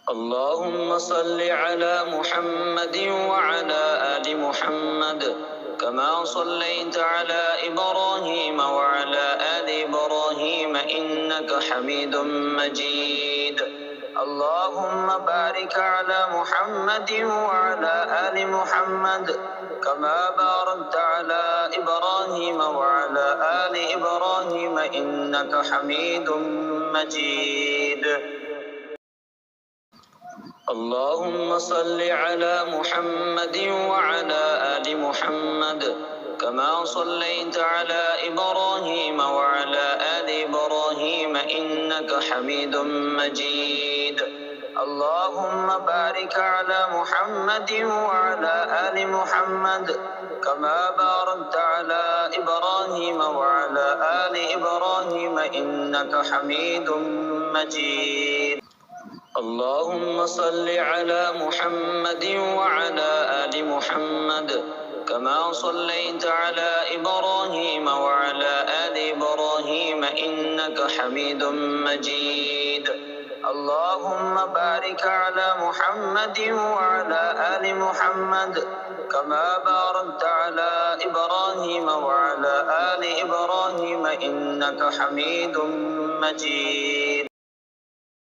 اللهم صل على محمد وعلى آل محمد كما صليت على إبراهيم وعلى آل إبراهيم إنك حميد مجيد اللهم بارك على محمد وعلى آل محمد كما باركت على إبراهيم وعلى آل إبراهيم إنك حميد مجيد اللهم صل على محمد وعلى آل محمد كما صليت على إبراهيم وعلى آل إبراهيم إنك حميد مجيد اللهم بارك على محمد وعلى آل محمد كما باركت على إبراهيم وعلى آل إبراهيم إنك حميد مجيد اللهم صل على محمد وعلى آل محمد كما صليت على إبراهيم وعلى آل إبراهيم إنك حميد مجيد اللهم بارك على محمد وعلى آل محمد كما باركت على إبراهيم وعلى آل إبراهيم إنك حميد مجيد